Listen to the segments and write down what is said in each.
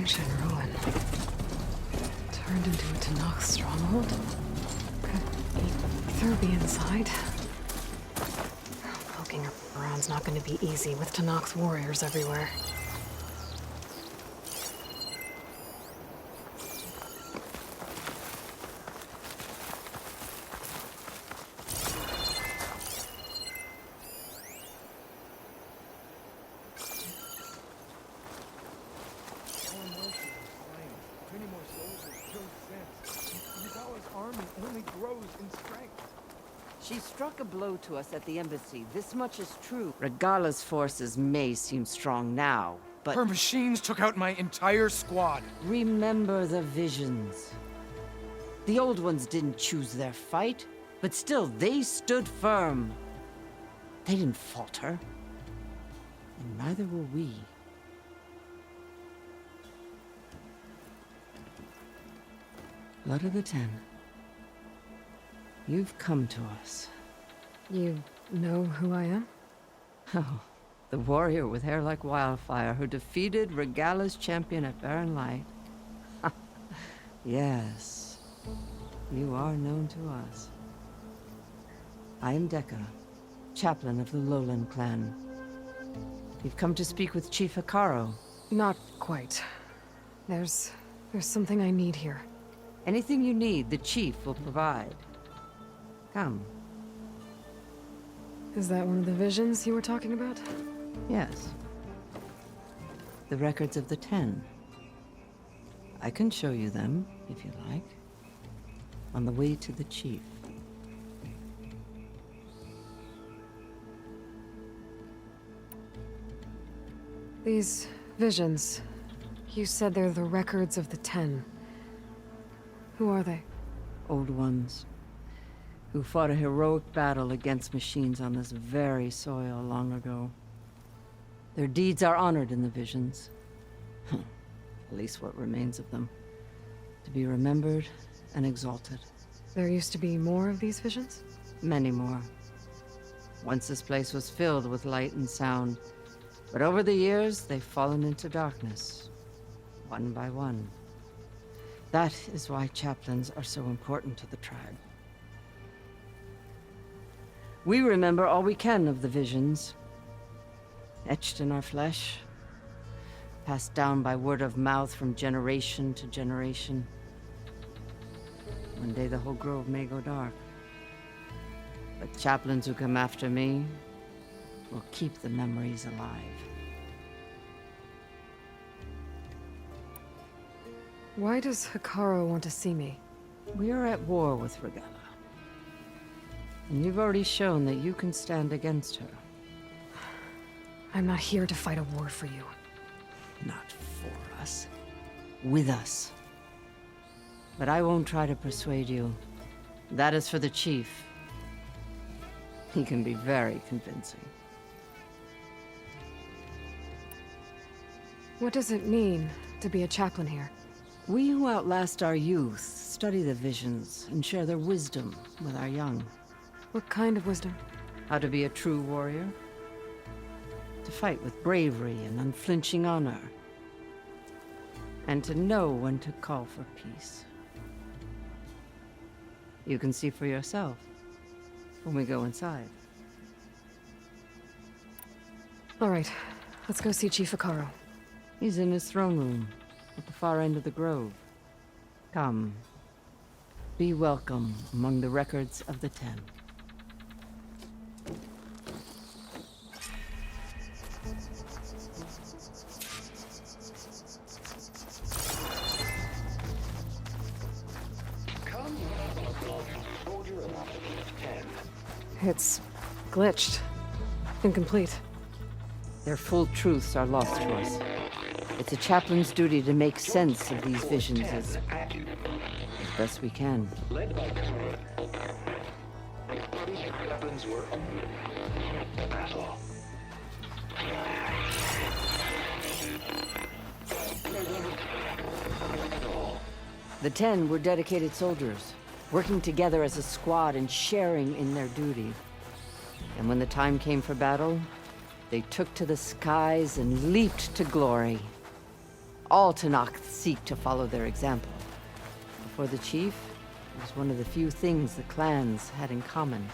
ancient ruin. Turned into a Tenakh Stronghold? Could either be inside? Poking around's not going to be easy with Tenakh's warriors everywhere. She struck a blow to us at the embassy. This much is true. Regala's forces may seem strong now, but... Her machines took out my entire squad. Remember the visions. The old ones didn't choose their fight, but still, they stood firm. They didn't falter. And neither will we. Blood of the Ten. You've come to us. You know who I am? Oh, the warrior with hair like wildfire who defeated Regala's champion at Barren Light. Yes, you are known to us. I am Dekka, chaplain of the Lowland clan. You've come to speak with Chief Hekarro. Not quite. There's something I need here. Anything you need, the chief will provide. Come. Is that one of the visions you were talking about? Yes. The records of the Ten. I can show you them, if you like. On the way to the chief. These visions, you said they're the records of the Ten. Who are they? Old ones, who fought a heroic battle against machines on this very soil long ago. Their deeds are honored in the visions. At least what remains of them. To be remembered and exalted. There used to be more of these visions? Many more. Once this place was filled with light and sound. But over the years, they've fallen into darkness. One by one. That is why chaplains are so important to the tribe. We remember all we can of the visions. Etched in our flesh. Passed down by word of mouth from generation to generation. One day the whole grove may go dark. But chaplains who come after me will keep the memories alive. Why does Hekarro want to see me? We are at war with Regala. And you've already shown that you can stand against her. I'm not here to fight a war for you. Not for us. With us. But I won't try to persuade you. That is for the chief. He can be very convincing. What does it mean to be a chaplain here? We who outlast our youth study the visions and share their wisdom with our young. What kind of wisdom? How to be a true warrior. To fight with bravery and unflinching honor. And to know when to call for peace. You can see for yourself when we go inside. All right, let's go see Chief Hekarro. He's in his throne room, at the far end of the grove. Come. Be welcome among the records of the Ten. It's glitched. Incomplete. Their full truths are lost to us. It's a chaplain's duty to make sense of these visions as best we can. Led by Kara, chaplains were the battle. The Ten were dedicated soldiers, working together as a squad and sharing in their duty. And when the time came for battle, they took to the skies and leaped to glory. all Tenakth seek to follow their example. For the chief, it was one of the few things the clans had in common.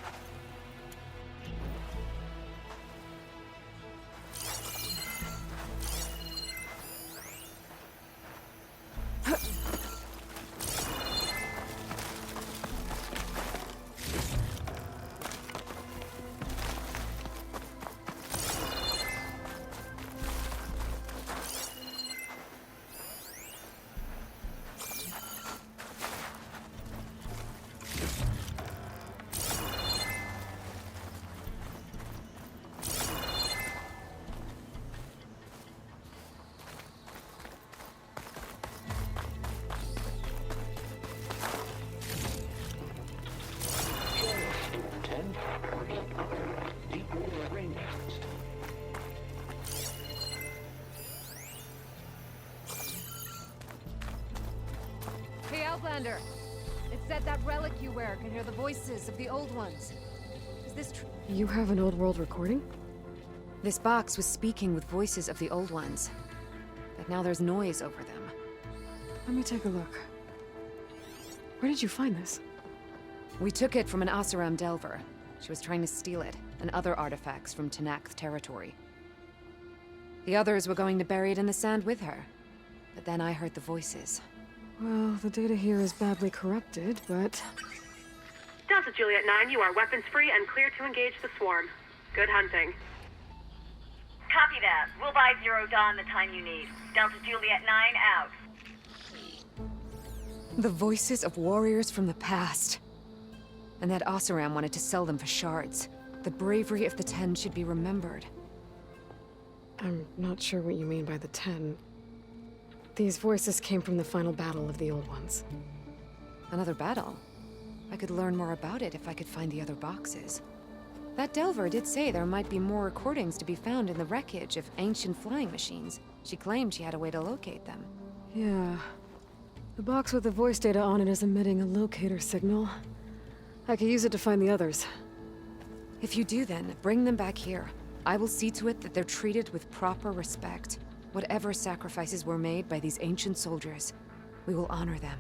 Student 10, deep water rainforest. Hey, Outlander! It said that relic you wear can hear the voices of the old ones. Is this true? You have an old world recording? This box was speaking with voices of the old ones. But now there's noise over them. Let me take a look. Where did you find this? We took it from an Oseram Delver. She was trying to steal it, and other artifacts from Tenakth territory. The others were going to bury it in the sand with her. But then I heard the voices. Well, the data here is badly corrupted, but... Delta Juliet 9, you are weapons-free and clear to engage the swarm. Good hunting. Copy that. We'll buy Zero Dawn the time you need. Delta Juliet 9 out. The voices of warriors from the past. And that Oseram wanted to sell them for shards. The bravery of the Ten should be remembered. I'm not sure what you mean by the Ten. These voices came from the final battle of the Old Ones. Another battle? I could learn more about it if I could find the other boxes. That Delver did say there might be more recordings to be found in the wreckage of ancient flying machines. She claimed she had a way to locate them. Yeah. The box with the voice data on it is emitting a locator signal. I could use it to find the others. If you do then, bring them back here. I will see to it that they're treated with proper respect. Whatever sacrifices were made by these ancient soldiers, we will honor them.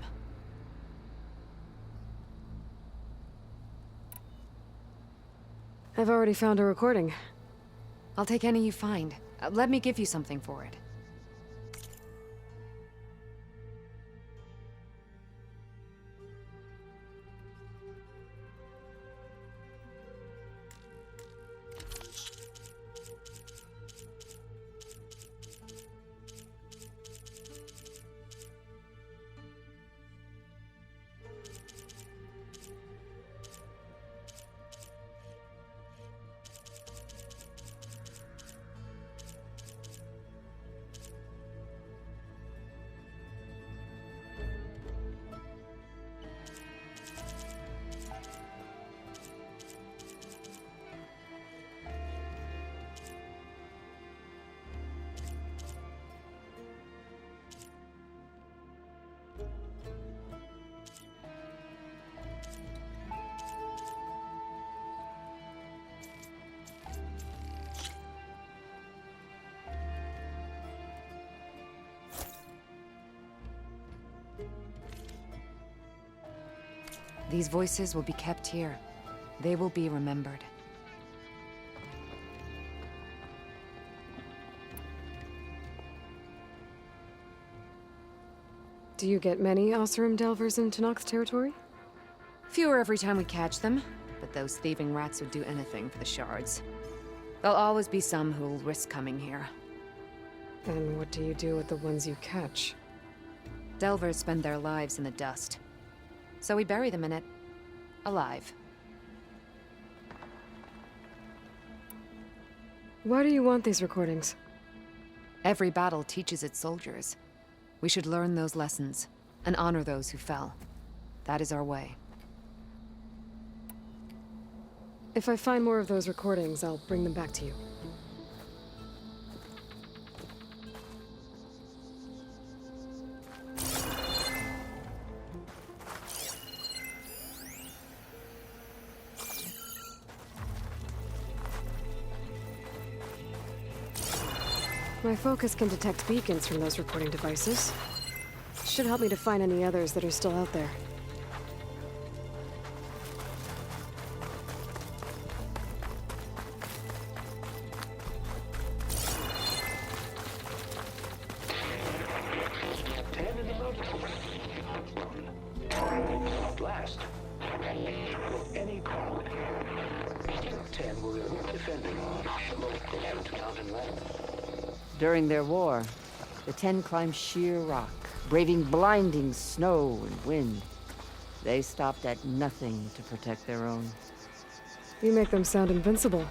I've already found a recording. I'll take any you find. Let me give you something for it. These voices will be kept here. They will be remembered. Do you get many Oseram Delvers in Tenakth territory? Fewer every time we catch them, but those thieving rats would do anything for the shards. There'll always be some who'll risk coming here. And what do you do with the ones you catch? Delvers spend their lives in the dust. So we bury them in it, alive. Why do you want these recordings? Every battle teaches its soldiers. We should learn those lessons, and honor those who fell. That is our way. If I find more of those recordings, I'll bring them back to you. My focus can detect beacons from those reporting devices. Should help me to find any others that are still out there. Blast. Any call. 10 will remove defending local mountain land. During their war, the Ten climbed sheer rock, braving blinding snow and wind. They stopped at nothing to protect their own. You make them sound invincible.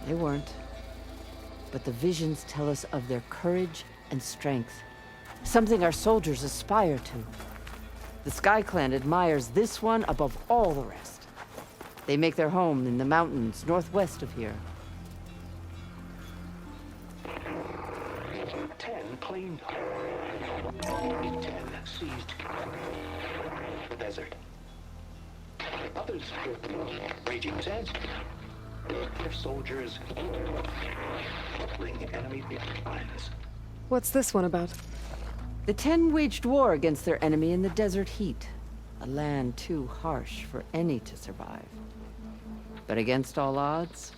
They weren't. But the visions tell us of their courage and strength, something our soldiers aspire to. The Sky Clan admires this one above all the rest. They make their home in the mountains northwest of here. 10 claimed. 10 seized the desert. Others raging sands. Their soldiers battling enemy lines. What's this one about? The Ten waged war against their enemy in the desert heat, a land too harsh for any to survive. But against all odds,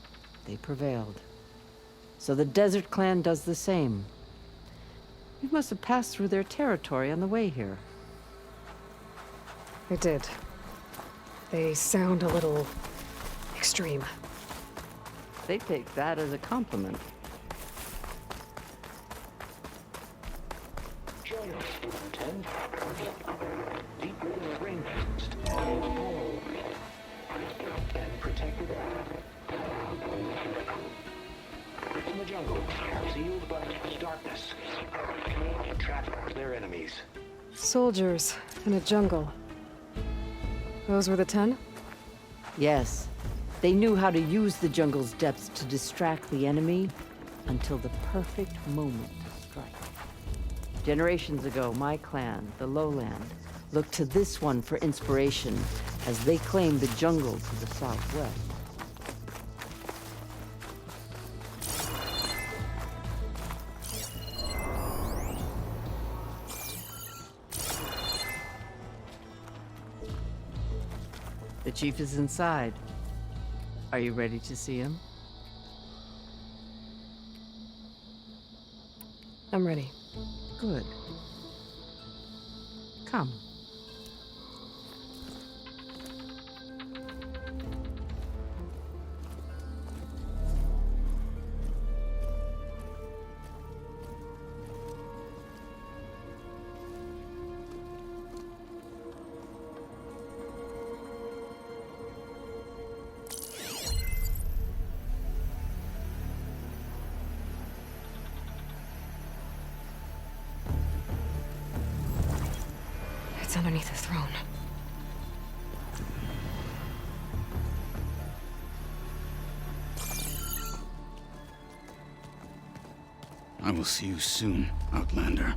they prevailed. So the Desert Clan does the same. You must have passed through their territory on the way here. I did. They sound a little extreme. They take that as a compliment. Join us, 10. Deep in the rainforest. And protected. In the jungle, sealed by darkness. Trap their enemies. Soldiers in a jungle. Those were the 10? Yes, they knew how to use the jungle's depths to distract the enemy until the perfect moment to strike. Generations ago, my clan, the Lowland, looked to this one for inspiration as they claimed the jungle to the southwest. The chief is inside. Are you ready to see him? I'm ready. Good. Come. It's underneath the throne. I will see you soon, Outlander.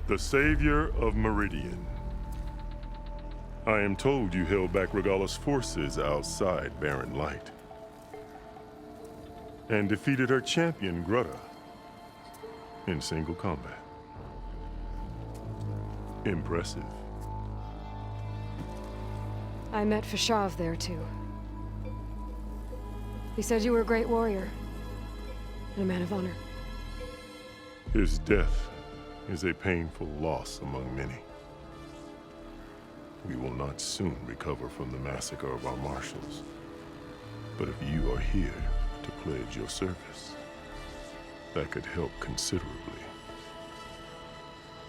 The savior of Meridian. I am told you held back Regalla's forces outside Barren Light. And defeated her champion, Grutta, in single combat. Impressive. I met Fashav there, too. He said you were a great warrior. And a man of honor. His death is a painful loss among many. We will not soon recover from the massacre of our marshals. But if you are here to pledge your service, that could help considerably.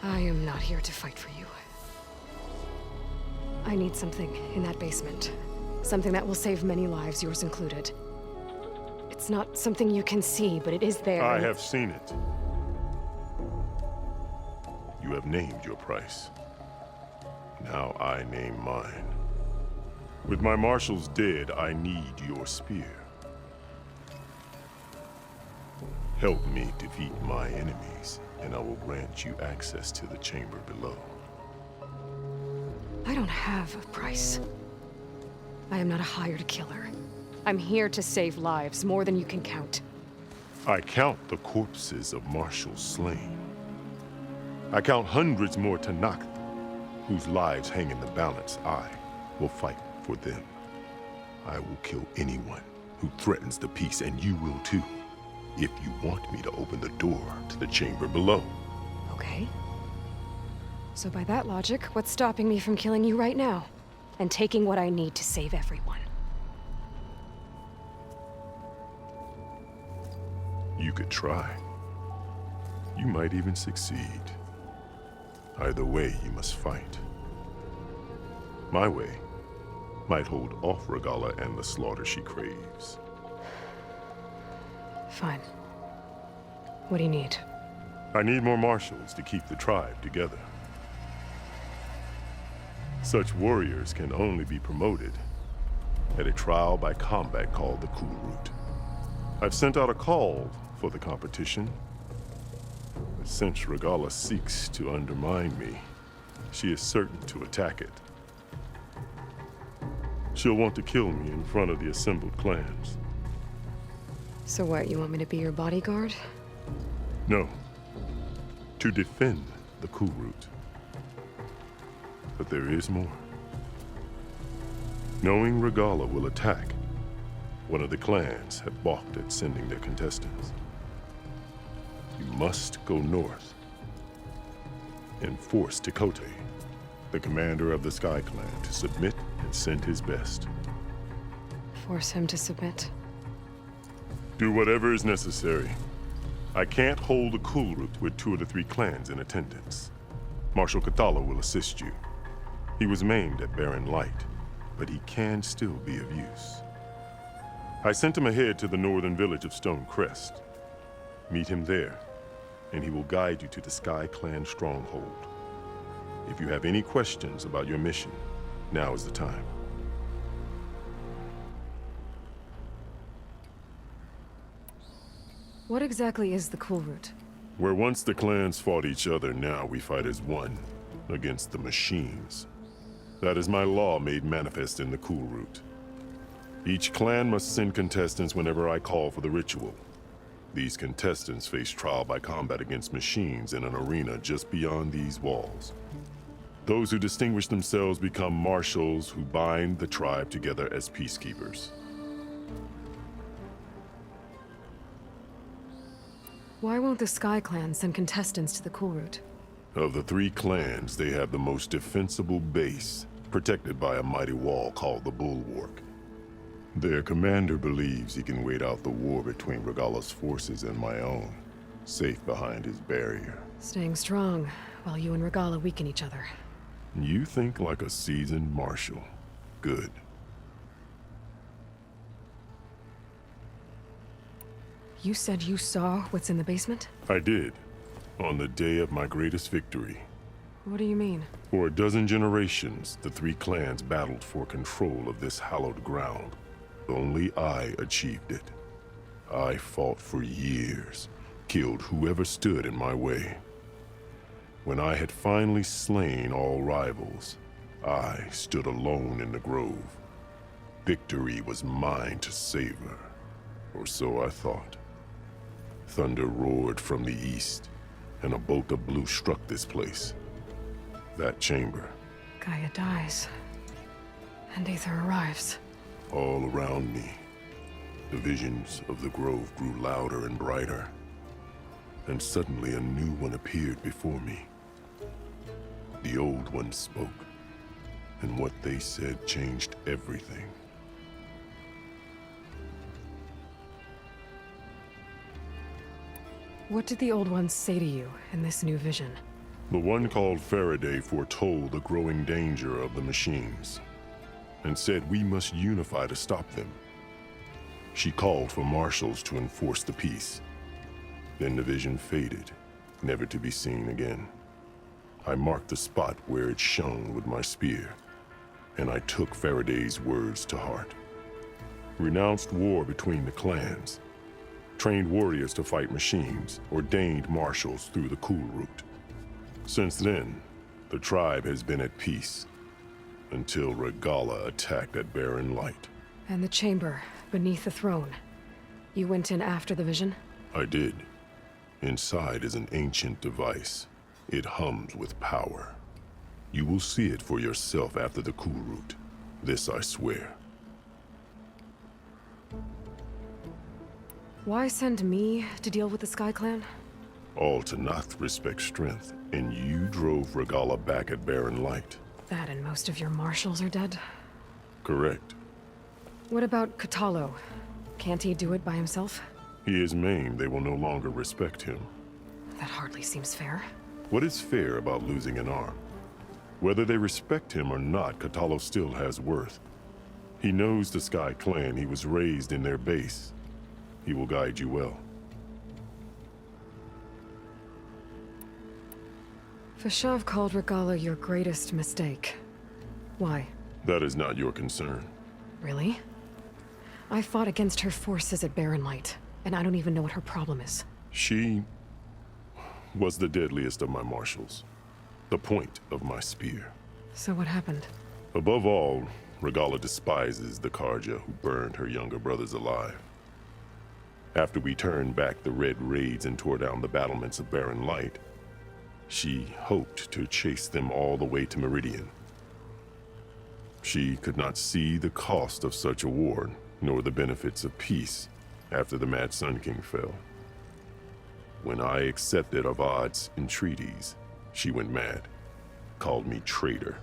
I am not here to fight for you. I need something in that basement. Something that will save many lives, yours included. It's not something you can see, but it is there. I have seen it. You have named your price. Now I name mine. With my marshals dead, I need your spear. Help me defeat my enemies, and I will grant you access to the chamber below. I don't have a price. I am not a hired killer. I'm here to save lives, more than you can count. I count the corpses of marshals slain. I count hundreds more Tenakh whose lives hang in the balance. I will fight for them. I will kill anyone who threatens the peace, and you will too, if you want me to open the door to the chamber below. Okay. So by that logic, what's stopping me from killing you right now? And taking what I need to save everyone? You could try. You might even succeed. Either way, you must fight. My way might hold off Regalla and the slaughter she craves. Fine. What do you need? I need more marshals to keep the tribe together. Such warriors can only be promoted at a trial by combat called the Cool Route. I've sent out a call for the competition. But since Regalla seeks to undermine me, she is certain to attack it. She'll want to kill me in front of the assembled clans. So what, you want me to be your bodyguard? No. To defend the Cool Route. But there is more. Knowing Regalla will attack, one of the clans have balked at sending their contestants. You must go north and force Tekote, the commander of the Sky Clan, to submit and send his best. Force him to submit. Do whatever is necessary. I can't hold a Cool Route with 2 of the 3 clans in attendance. Marshal Kotallo will assist you. He was maimed at Barren Light, but he can still be of use. I sent him ahead to the northern village of Stone Crest. Meet him there, and he will guide you to the Sky Clan Stronghold. If you have any questions about your mission, now is the time. What exactly is the Cool Route? Where once the clans fought each other, now we fight as one, against the machines. That is my law made manifest in the Cool Route. Each clan must send contestants whenever I call for the ritual. These contestants face trial by combat against machines in an arena just beyond these walls. Those who distinguish themselves become marshals who bind the tribe together as peacekeepers. Why won't the Sky Clan send contestants to the Cool Route? Of the 3 clans, they have the most defensible base, protected by a mighty wall called the Bulwark. Their commander believes he can wait out the war between Regalla's forces and my own, safe behind his barrier. Staying strong, while you and Regalla weaken each other. You think like a seasoned marshal. Good. You said you saw what's in the basement? I did, on the day of my greatest victory. What do you mean? For a dozen generations, the 3 clans battled for control of this hallowed ground. Only I achieved it. I fought for years, killed whoever stood in my way. When I had finally slain all rivals, I stood alone in the grove. Victory was mine to savor, or so I thought. Thunder roared from the east, and a bolt of blue struck this place. That chamber. Gaia dies. And Aether arrives. All around me, the visions of the grove grew louder and brighter. And suddenly a new one appeared before me. The old one spoke, and what they said changed everything. What did the old ones say to you in this new vision? The one called Faraday foretold the growing danger of the machines, and said we must unify to stop them. She called for marshals to enforce the peace. Then the vision faded, never to be seen again. I marked the spot where it shone with my spear, and I took Faraday's words to heart. Renounced war between the clans, trained warriors to fight machines, ordained marshals through the Cool Route. Since then, the tribe has been at peace, until Regalla attacked at Barren Light. And the chamber, beneath the throne. You went in after the vision? I did. Inside is an ancient device. It hums with power. You will see it for yourself after the coup route. This I swear. Why send me to deal with the Sky Clan? All Tenakh respect strength, and you drove Regala back at Barren Light. That and most of your marshals are dead. Correct. What about Kotallo? Can't he do it by himself? He is maimed, they will no longer respect him. That hardly seems fair. What is fair about losing an arm? Whether they respect him or not, Kotallo still has worth. He knows the Sky Clan, he was raised in their base. He will guide you well. Fashav called Regala your greatest mistake. Why? That is not your concern. Really? I fought against her forces at Barren Light, and I don't even know what her problem is. She was the deadliest of my marshals. The point of my spear. So what happened? Above all, Regala despises the Karja who burned her younger brothers alive. After we turned back the Red Raids and tore down the battlements of Barren Light, she hoped to chase them all the way to Meridian. She could not see the cost of such a war, nor the benefits of peace after the Mad Sun King fell. When I accepted Avad's entreaties, she went mad, called me traitor,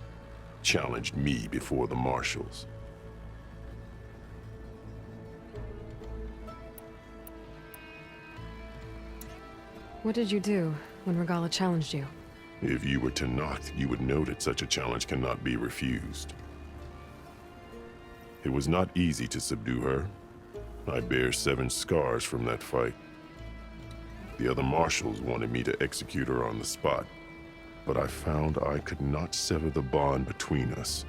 challenged me before the marshals. What did you do when Regala challenged you? If you were Tenakh, you would know that such a challenge cannot be refused. It was not easy to subdue her. I bear 7 scars from that fight. The other marshals wanted me to execute her on the spot, but I found I could not sever the bond between us.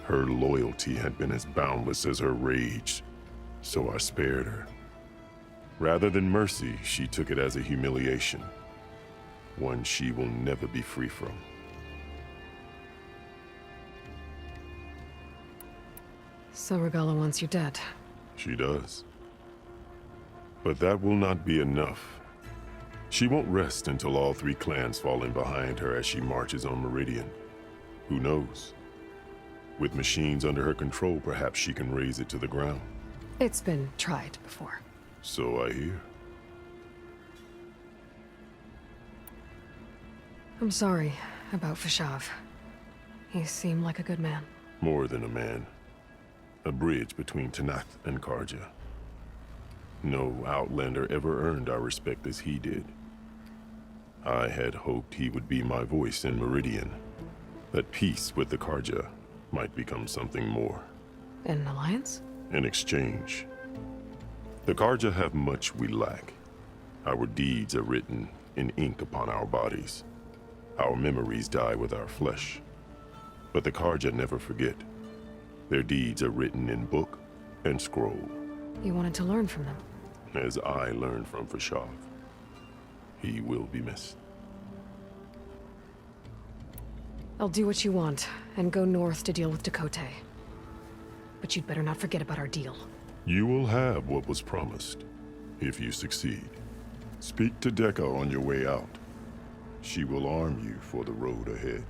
Her loyalty had been as boundless as her rage, so I spared her. Rather than mercy, she took it as a humiliation, one she will never be free from. So Regala wants you dead. She does. But that will not be enough. She won't rest until all 3 clans fall in behind her as she marches on Meridian. Who knows? With machines under her control, perhaps she can raise it to the ground. It's been tried before. So I hear. I'm sorry about Fashav. He seemed like a good man. More than a man. A bridge between Tenakh and Karja. No Outlander ever earned our respect as he did. I had hoped he would be my voice in Meridian. That peace with the Karja might become something more. An alliance? In exchange. The Karja have much we lack. Our deeds are written in ink upon our bodies. Our memories die with our flesh. But the Karja never forget. Their deeds are written in book and scroll. You wanted to learn from them. As I learned from Fashav. He will be missed. I'll do what you want, and go north to deal with Dakota. But you'd better not forget about our deal. You will have what was promised, if you succeed. Speak to Dekka on your way out. She will arm you for the road ahead.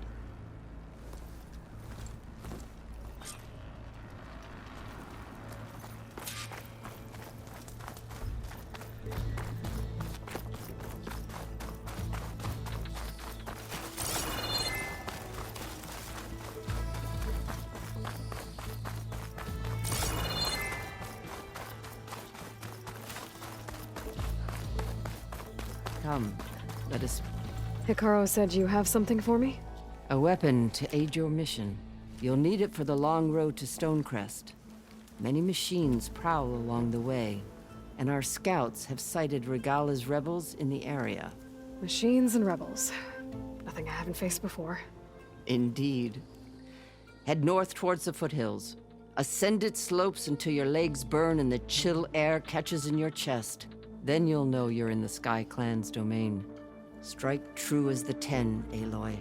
Come, let us... Hikaru said you have something for me? A weapon to aid your mission. You'll need it for the long road to Stonecrest. Many machines prowl along the way, and our scouts have sighted Regala's rebels in the area. Machines and rebels. Nothing I haven't faced before. Indeed. Head north towards the foothills. Ascend its slopes until your legs burn and the chill air catches in your chest. Then you'll know you're in the Sky Clan's domain. Strike true as the 10, Aloy.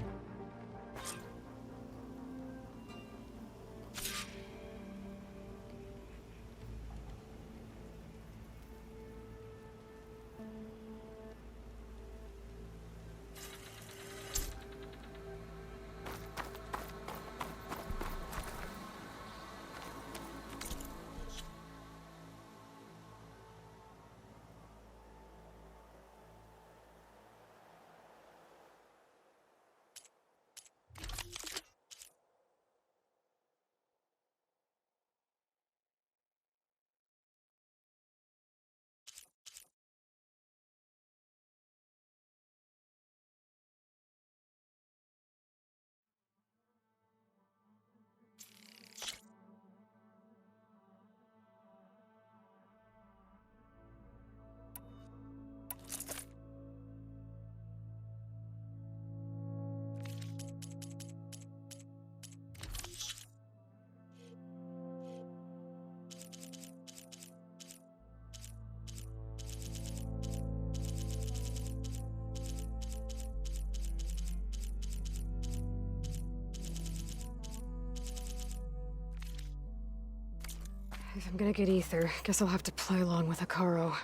If I'm gonna get ether, guess I'll have to play along with Akaro.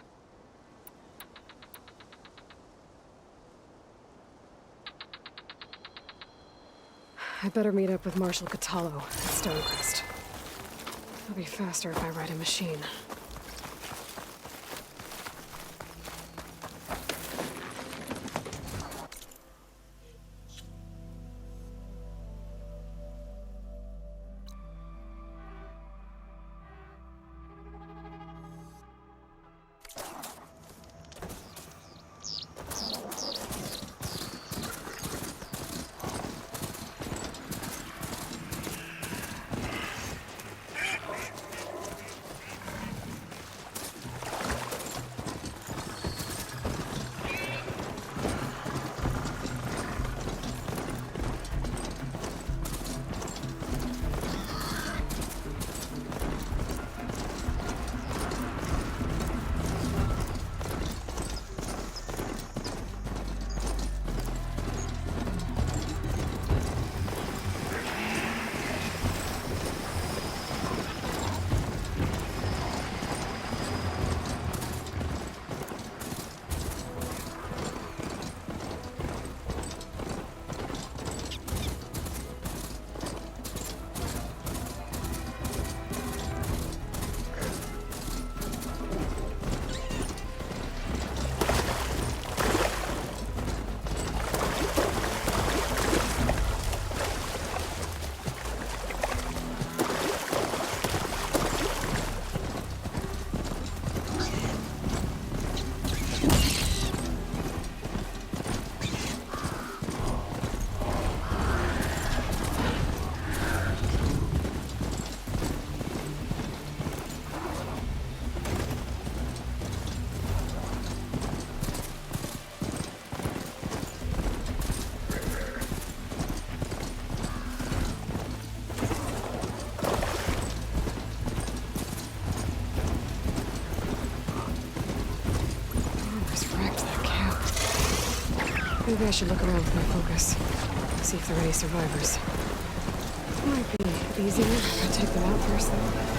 I better meet up with Marshal Kotallo at Stonecrest. It'll be faster if I ride a machine. Maybe I should look around with my focus. See if there are any survivors. Might be easier if I take them out first, though.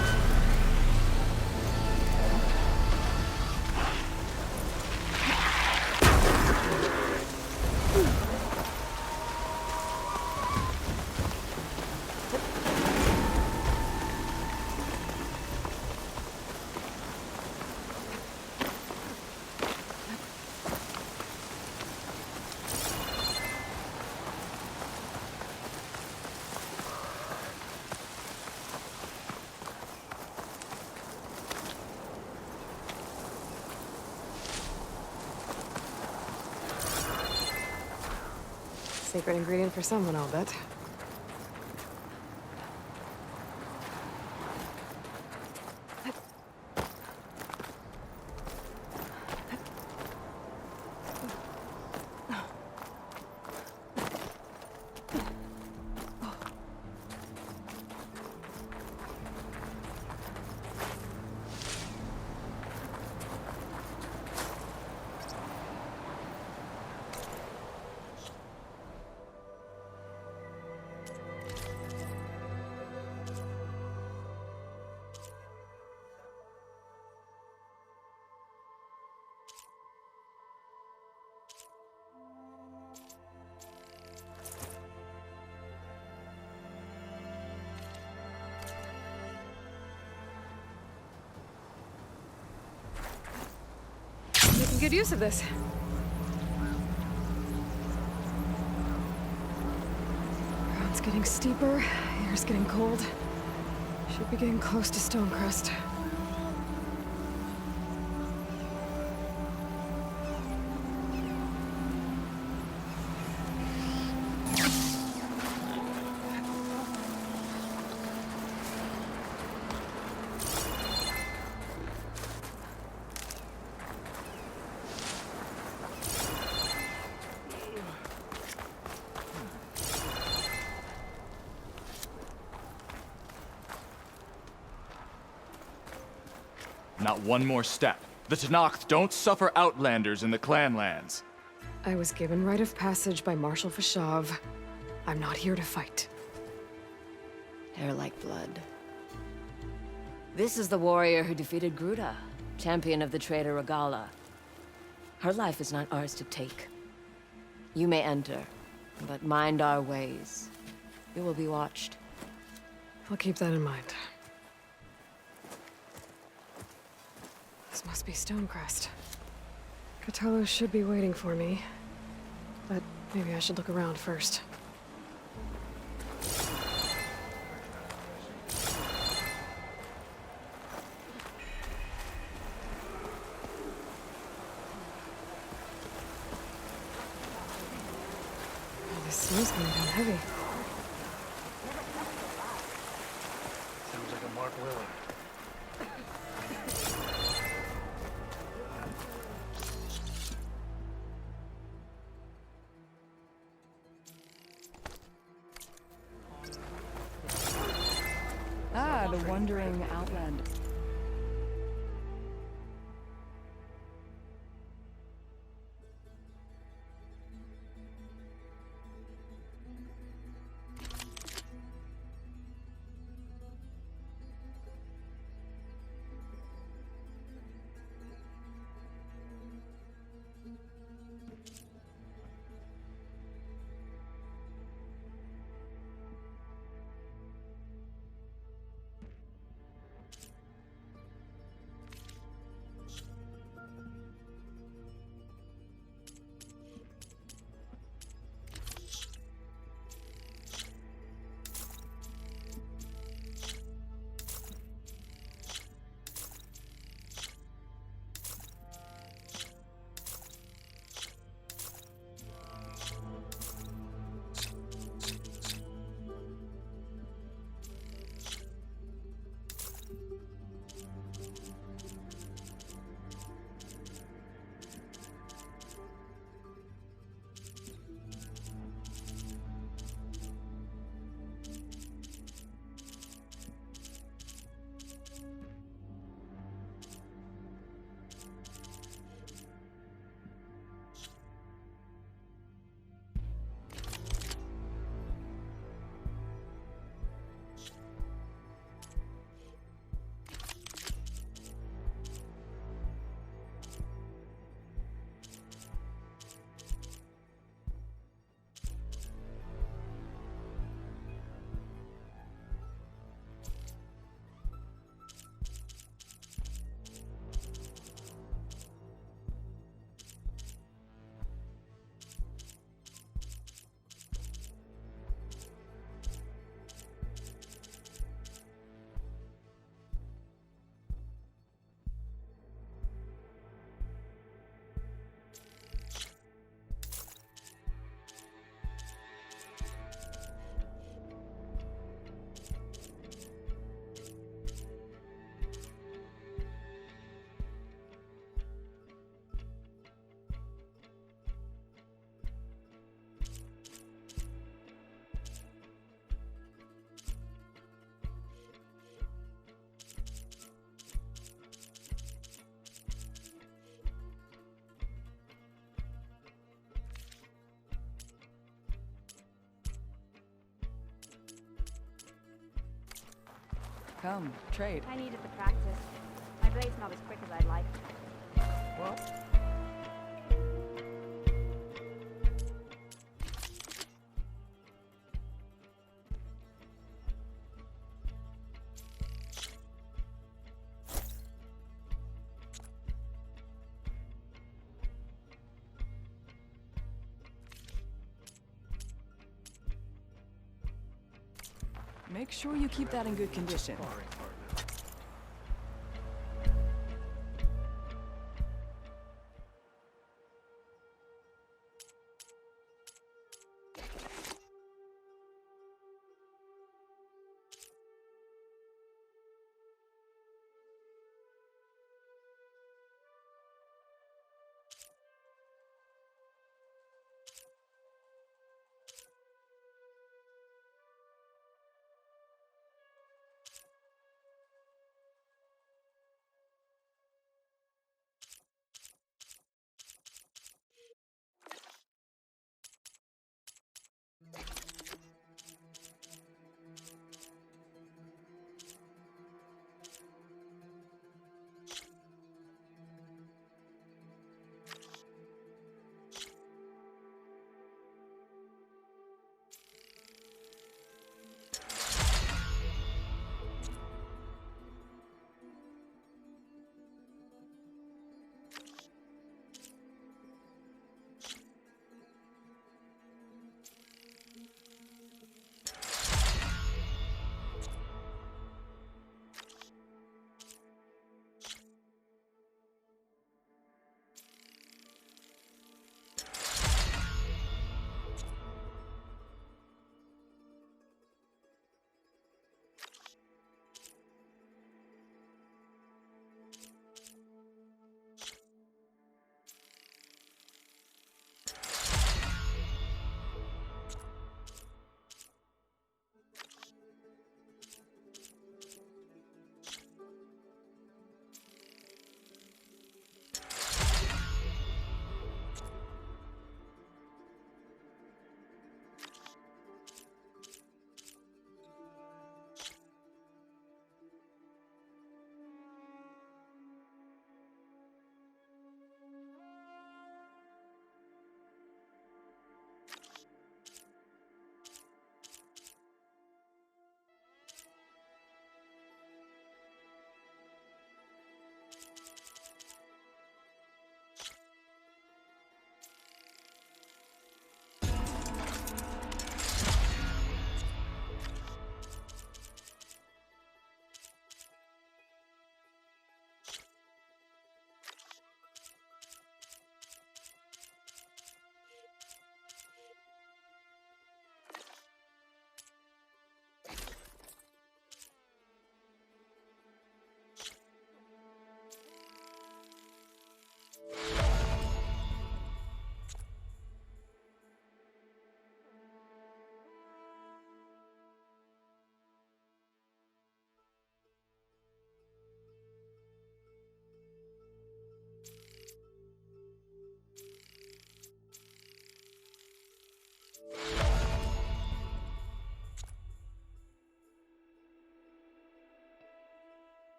Secret ingredient for someone, I'll bet. Making good use of this. Ground's getting steeper, air's getting cold. Should be getting close to Stonecrest. Not one more step. The Tenakh don't suffer outlanders in the Clanlands. I was given rite of passage by Marshal Fashav. I'm not here to fight. They're like blood. This is the warrior who defeated Gruta, champion of the traitor Regala. Her life is not ours to take. You may enter, but mind our ways. You will be watched. I'll keep that in mind. This must be Stonecrest. Kotallo should be waiting for me. But maybe I should look around first. Oh, this snow's coming down heavy. Sounds like a Mark Lily. Ah, the wandering outlander. Come, trade. I needed the practice. My blade's not as quick as I'd like. Well, Make sure you keep that in good condition. sparring partner.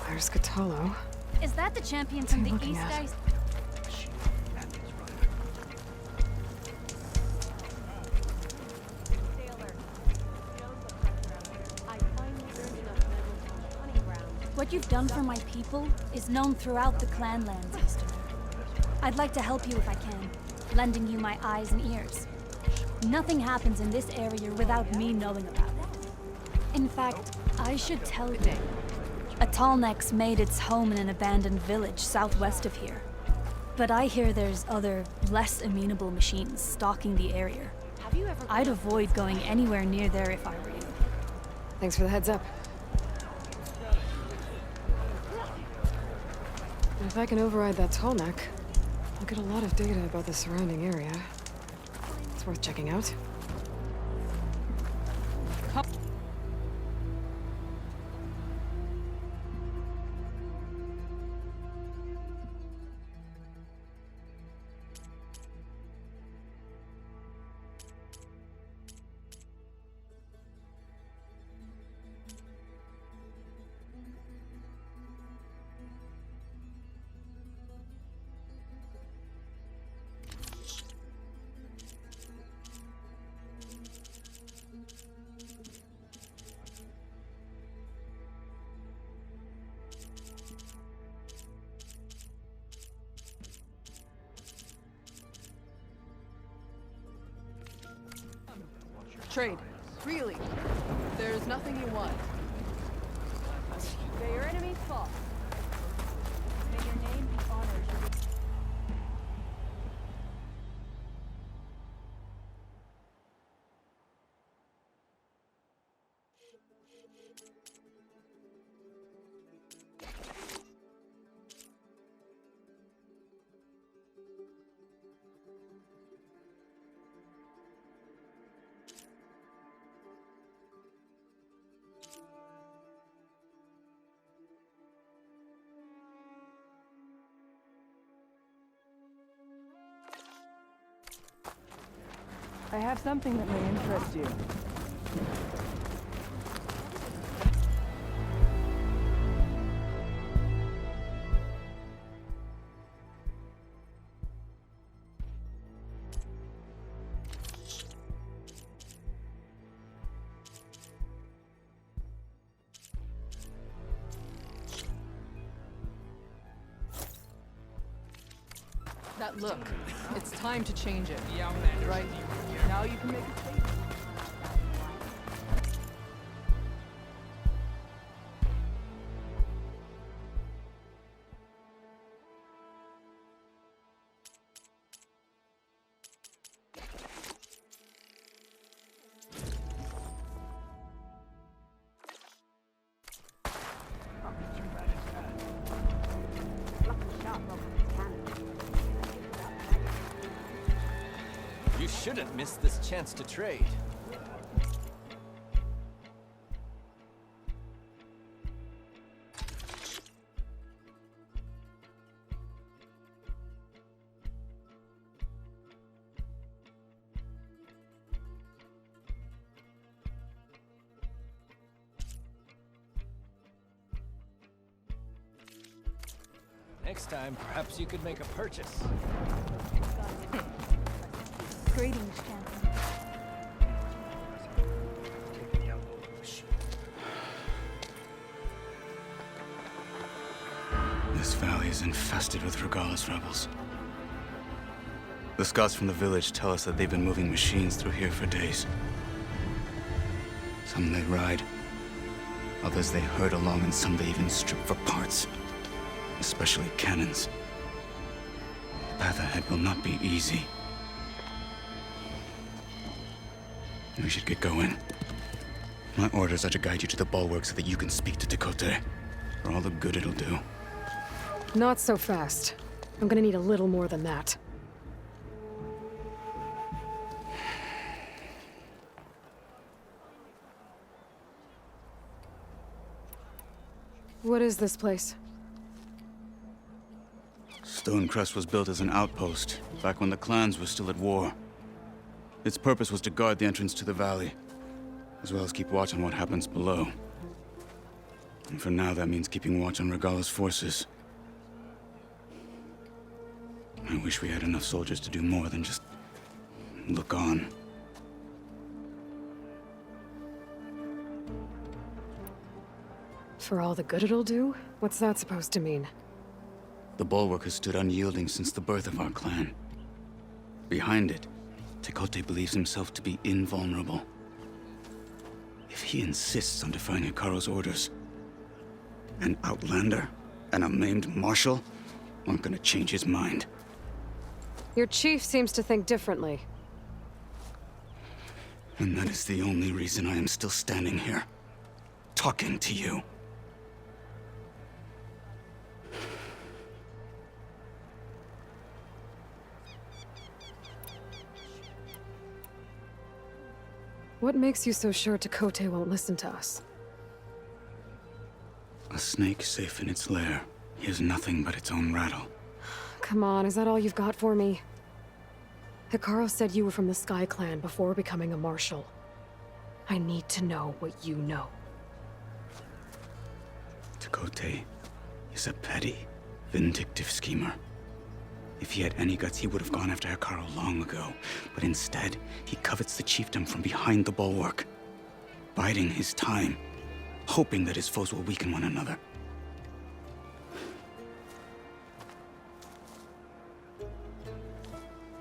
There's Kotallo. Is that the champion from the looking east? at? What you've done for my people is known throughout the clanlands, Easterner. I'd like to help you if I can, lending you my eyes and ears. Nothing happens in this area without me knowing about it. In fact, I should tell you. A Tennakh's made its home in an abandoned village southwest of here. But I hear there's other, less amenable machines stalking the area. I'd avoid going anywhere near there if I were you. Thanks for the heads up. If I can override that Tenakh, I'll get a lot of data about the surrounding area. It's worth checking out. Trade. Really. There's nothing you want. May your enemies fall. May your name be honored. I have something that may interest you. That look, it's time to change it. Right? Now you can make a statement. You shouldn't miss this chance to trade. Next time, perhaps you could make a purchase. Greetings, champion. This valley is infested with Regalla's rebels. The scouts from the village tell us that they've been moving machines through here for days. Some they ride, others they herd along, and some they even strip for parts. Especially cannons. The path ahead will not be easy. We should get going. My orders are to guide you to the bulwark so that you can speak to Dakota. For all the good it'll do. Not so fast. I'm gonna need a little more than that. What is this place? Stone Crest was built as an outpost, back when the clans were still at war. Its purpose was to guard the entrance to the valley, as well as keep watch on what happens below. And for now, that means keeping watch on Regala's forces. I wish we had enough soldiers to do more than just look on. For all the good it'll do? What's that supposed to mean? The bulwark has stood unyielding since the birth of our clan. Behind it, Tekote believes himself to be invulnerable. If he insists on defying Hikaru's orders, an outlander and a maimed marshal aren't gonna change his mind. Your chief seems to think differently. And that is the only reason I am still standing here, talking to you. What makes you so sure Tekote won't listen to us? A snake safe in its lair hears nothing but its own rattle. Come on, is that all you've got for me? Hikaru said you were from the Sky Clan before becoming a marshal. I need to know what you know. Tekote is a petty, vindictive schemer. If he had any guts, he would have gone after Hikaru long ago. But instead, he covets the chiefdom from behind the bulwark, biding his time, hoping that his foes will weaken one another.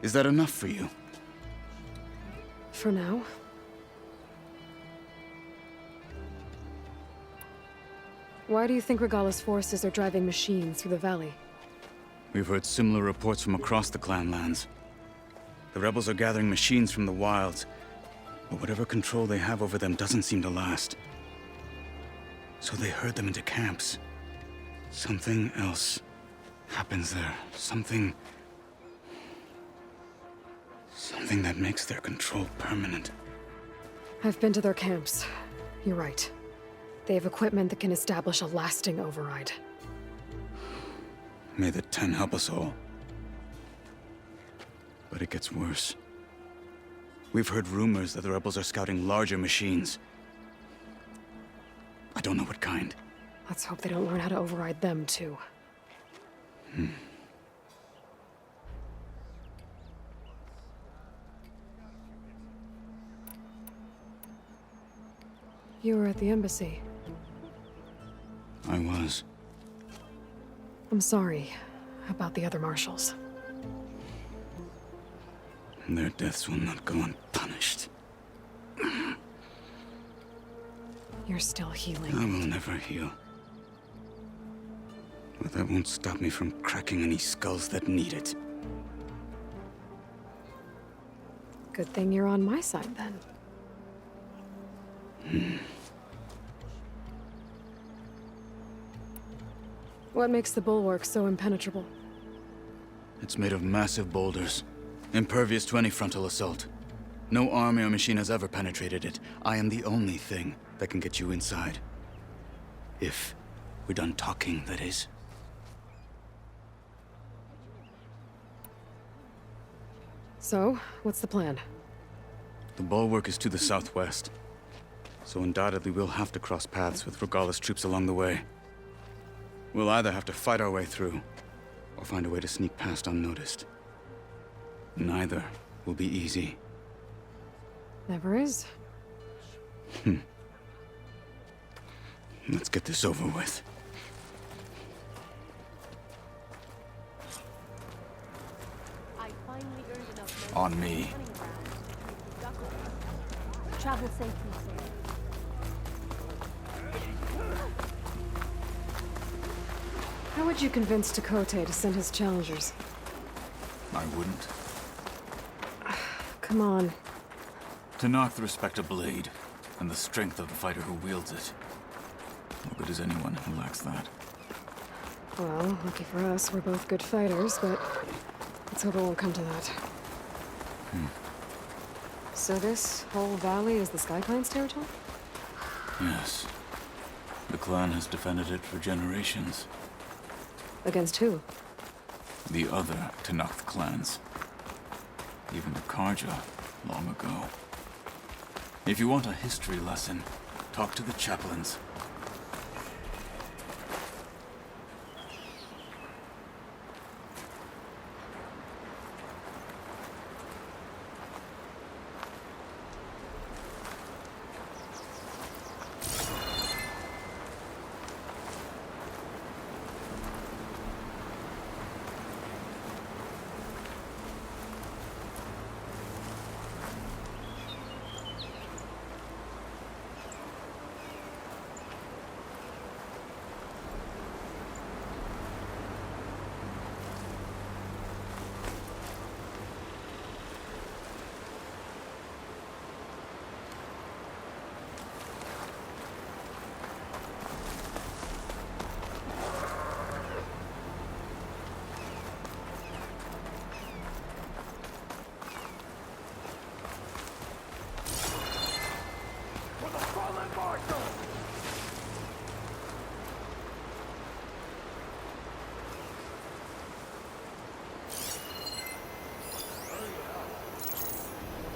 Is that enough for you? For now. Why do you think Regala's forces are driving machines through the valley? We've heard similar reports from across the clan lands. The rebels are gathering machines from the wilds, but whatever control they have over them doesn't seem to last. So they herd them into camps. Something else happens there. Something that makes their control permanent. I've been to their camps. You're right. They have equipment that can establish a lasting override. May the Ten help us all. But it gets worse. We've heard rumors that the rebels are scouting larger machines. I don't know what kind. Let's hope they don't learn how to override them, too. You were at the embassy. I was. I'm sorry about the other marshals. Their deaths will not go unpunished. You're still healing. I will never heal. But that won't stop me from cracking any skulls that need it. Good thing you're on my side, then. What makes the bulwark so impenetrable? It's made of massive boulders, impervious to any frontal assault. No army or machine has ever penetrated it. I am the only thing that can get you inside. If we're done talking, that is. So, what's the plan? The bulwark is to the southwest, so undoubtedly we'll have to cross paths with Regala's troops along the way. We'll either have to fight our way through, or find a way to sneak past unnoticed. Neither will be easy. Never is. Let's get this over with. On me. Travel safely, sir. How would you convince Tekote to send his challengers? I wouldn't. Come on. Tenakh the respect a blade, and the strength of the fighter who wields it. No good is anyone who lacks that. Well, lucky for us, we're both good fighters, but let's hope it won't come to that. So this whole valley is the Sky Clan's territory? Yes. The clan has defended it for generations. Against who? The other Tenakth clans. even to Karja long ago. If you want a history lesson, talk to the chaplains.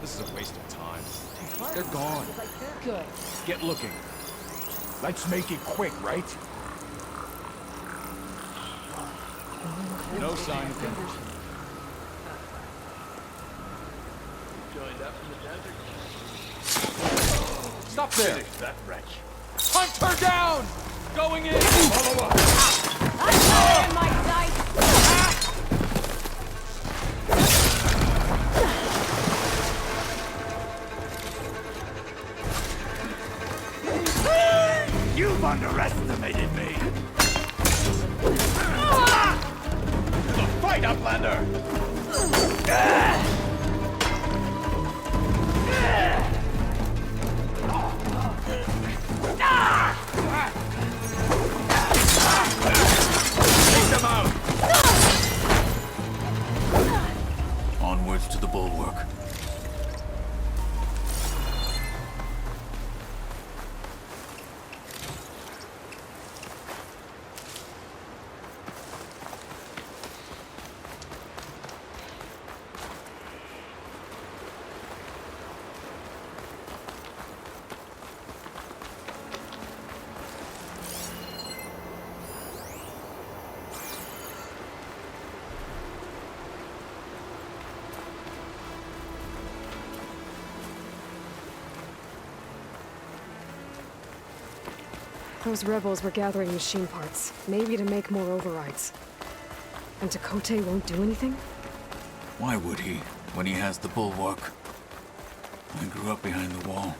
This is a waste of time. They're gone. Good. Get looking. Let's make it quick, right? No sign of him. Joined up in the desert. Stop there! Finish that wretch. Hunt her down! Going in! Follow up! I'm my dice! You've underestimated me. To the fight, Outlander! Take them out! Onwards to the bulwark. Those rebels were gathering machine parts, maybe to make more overrides. And Tekote won't do anything? Why would he, when he has the bulwark? I grew up behind the wall.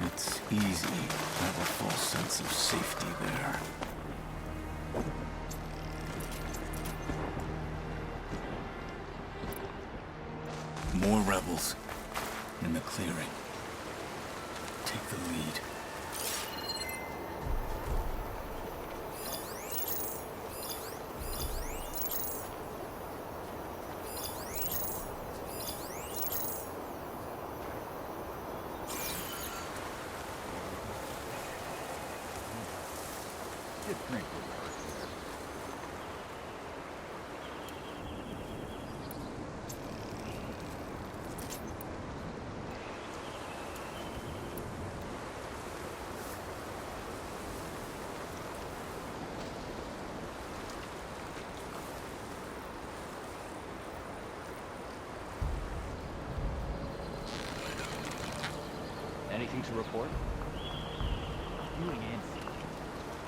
It's easy to have a false sense of safety there. More rebels in the clearing. Take the lead. Anything to report? Feeling antsy.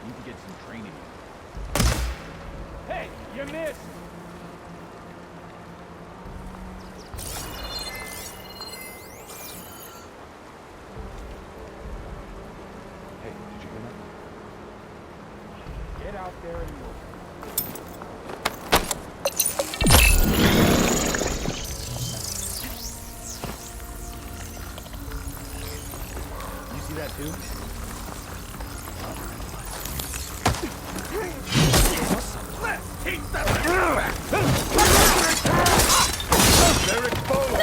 Need to get some training. Hey, you missed! Hey, did you hear that? Get out there and work. That too? Let's keep them back! They're exposed!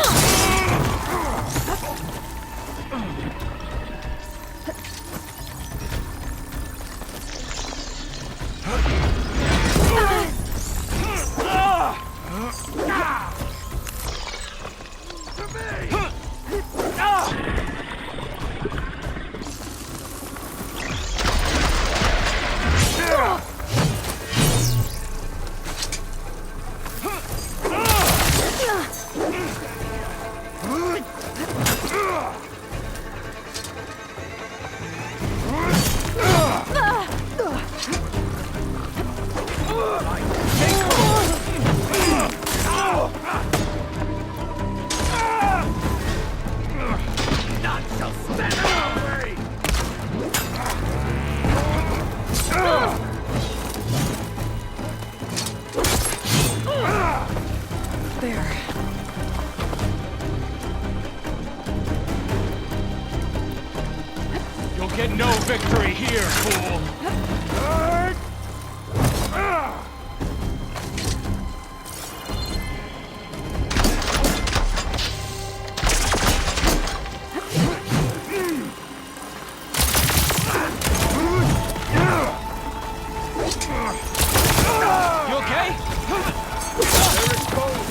there. You'll get no victory here, fool! You okay? They're exposed.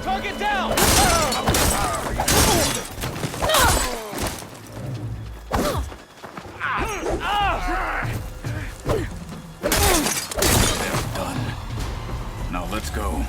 Target down! Done. Now let's go.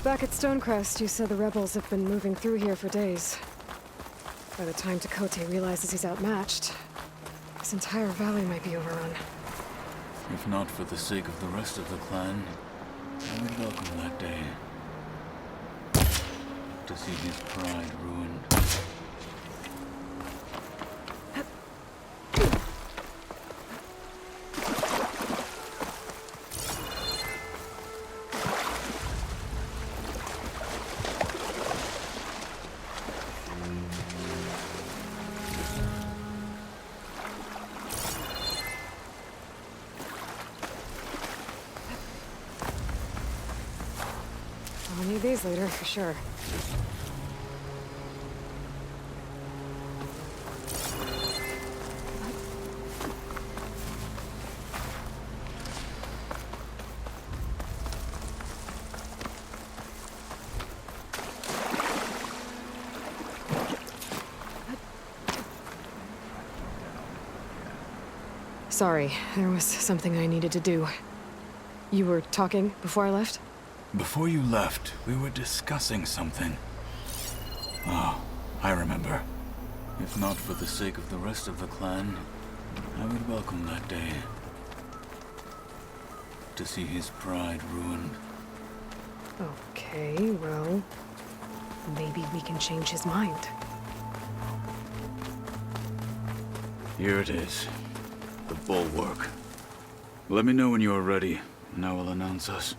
Back at Stonecrest, you said the rebels have been moving through here for days. By the time Tekote realizes he's outmatched, this entire valley might be overrun. If not for the sake of the rest of the clan, I would welcome that day. To see his pride ruined. I'll need these later, for sure. Sorry, there was something I needed to do. You were talking before I left? Before you left, we were discussing something. Oh, I remember. If not for the sake of the rest of the clan, I would welcome that day. To see his pride ruined. Okay, well, maybe we can change his mind. Here it is. The bulwark. Let me know when you are ready, and I will announce us.